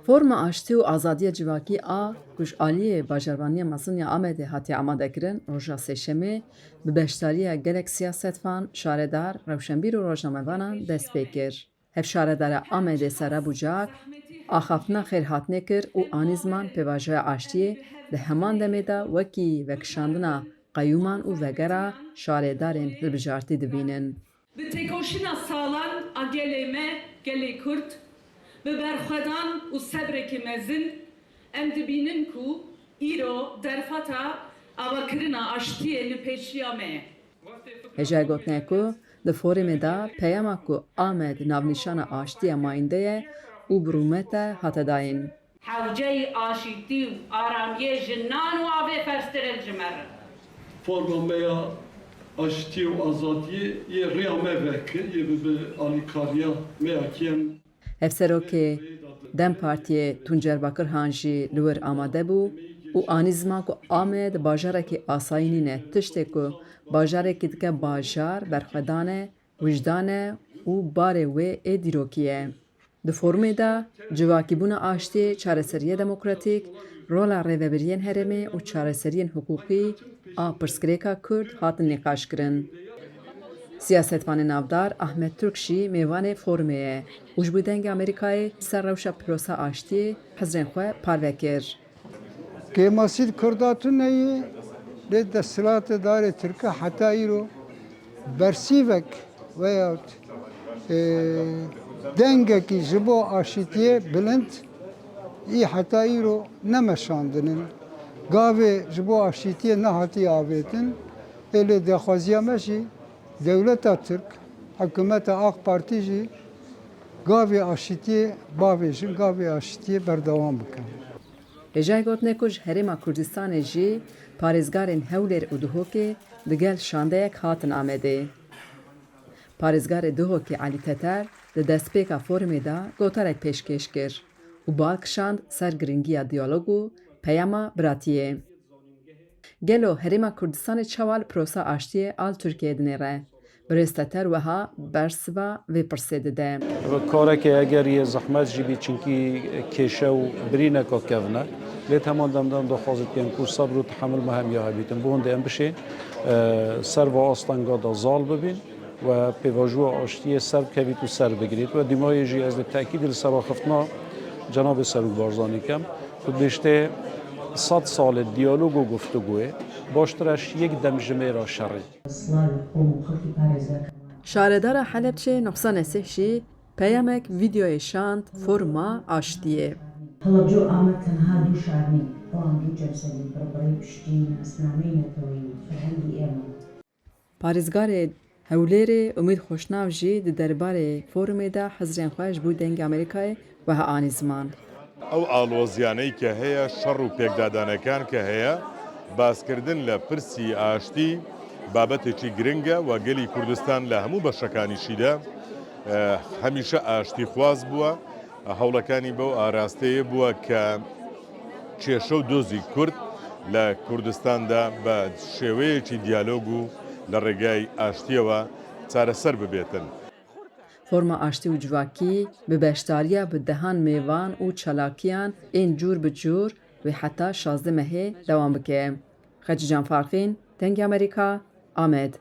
Forma aştı û azadiya civakî a kuş aliyê bajarvaniya Masînya Amedê hatiye amadekirin roja sêşemê bi beşdariya gelek siyasetvan, şaredar, rewşenbîr û rojnamevanan dest pê kir. Hev şaredara Amedê serebûcak axaftina xêrhatinê kir û anî ziman pêvajoya aştiyê di heman demê de wekî vekişandina qeyûman û vegera şaredarên hilbijartî dibînin. Bi têkoşîna salan a gelê me, gelê Kurd, bi berxwedan û sebrekê mezin em dibînin ku îro derfeta avakirina aştiyê li pêşiya me ye. Hêja gotinê ku di forumê de peyama ku Amed navnîşana aştiya mayînde ye û bi rûmete hate dayîn. Hewceyê aşîtî û aramiyê ji nan û avê ferstirin ji me re. Forma meya aştî û azadiyê yê rêya me vekir, yê bi alîkariya meya kiyen Hevserokê Dem Partiyê Tuncer Bakirhan jî li wir amade bû û anî ziman ku Amed bajarekî asayînî ne tiştê ku bajarekî dike bajar, berxwedan e, wijdan e û barê wê ê dîrokî ye. Di formê de civakîbûna aştiyê, çareseriyê demokratîk, rola rêveberiyên herêmê û çareseriyên hukûkî a pirsgirêka Kurd hatin nîqaşkirin. Siyasetvanê navdar Ahmet Türk jî mêvanê forumê ye û ji bo dengê Amerîkayê ser rewşa pîrosa aştiyê hezrên xwe parve kir. Kêmasîl Kurda tu neyê lê desthilatê darê Tirkiye heta îro bersîvek veyahut dengekî ji bo aşîtiyê bilind î heta îro nemeşandinin. Gavê ji bo aşîtiyê nehatiye avêtin ê lê daxwaziya me jî Devleta Türk, hükümeta AK Parti jî gavê aşîtiyê bavêjin, gavê aşîtiyê berdewam bikin. Hêjayê gotinê ku ji Herêma Kurdistanê jî parêzgarên Hewlêr û Duhokê di gel şandeyek hatin Amedê. Parêzgarê Duhokê Elî Teter di destpêka forumê de gotarek pêşkêş kir û balkişand ser giringiya diyalog û peyama biratiyê. Gelo Herêma Kurdistanê çawa li pîrosa aştiyê al Tirkiyeyê dinêre. Birêzteter wiha bersiva vê pirsê dide. Karekê eger yê zehmet jî bî çinkî kêşe û birîneka kevne lê heman demdan daxwazitiyan ku sabr û tehemûl me hemiya hebîtin. Bi hûndê em bişê ser ve astenga da zal bibîn ve pêvajoya aştiyê ser bikevît û ser bigirît ve dîmayê jî ez li tekîdê li ser xiftina Cenab-ı Serok Barzanî kem ku diştê 100 سال دیالوگ و گفتگوه باشترش یک دم جمعه شرعی. Şaredara Helepçe Noksan Esih jî peyamek vîdeoyê şand forma aştiyê. هەڵەبجە و ئامە تەنها دوو شارنی بەڵام دوو جەمسەری بڕبڕی پشتین ئەسنامەی نەتەوەی فەرهەنگی ئێمە. Parêzgarê Hewlêrê Umîd Xweşnav jî di derbarê forumê de hezrên xwe ji bo dengê Amerîkayê wiha anî ziman. ئەو ئاڵۆزیانەی کە هەیە شەڕ و پێکدادانەکان کە هەیە باسکردن لە پرسی ئاشتی بابەتێکی گرنگە و گەلی کوردستان لە هەموو بەشەکانیشیدا هەمیشە ئاشتی خواز بووە هەوڵەکانی بەو ئاراستەیە بووە کە کێشە و دۆزی کورد لە کوردستاندا بە شێوەیەکی دیالۆگ و لە ڕێگای ئاشتیەوە چارەسەر ببێتن. Forma aştî û civakî bi beşdariya bi dehan mêvan û çalakiyan ên cûr bi cûr wê heta 16 mehê dewam bike. Xeci Can Farxîn, Dengê Amerîka, Amed.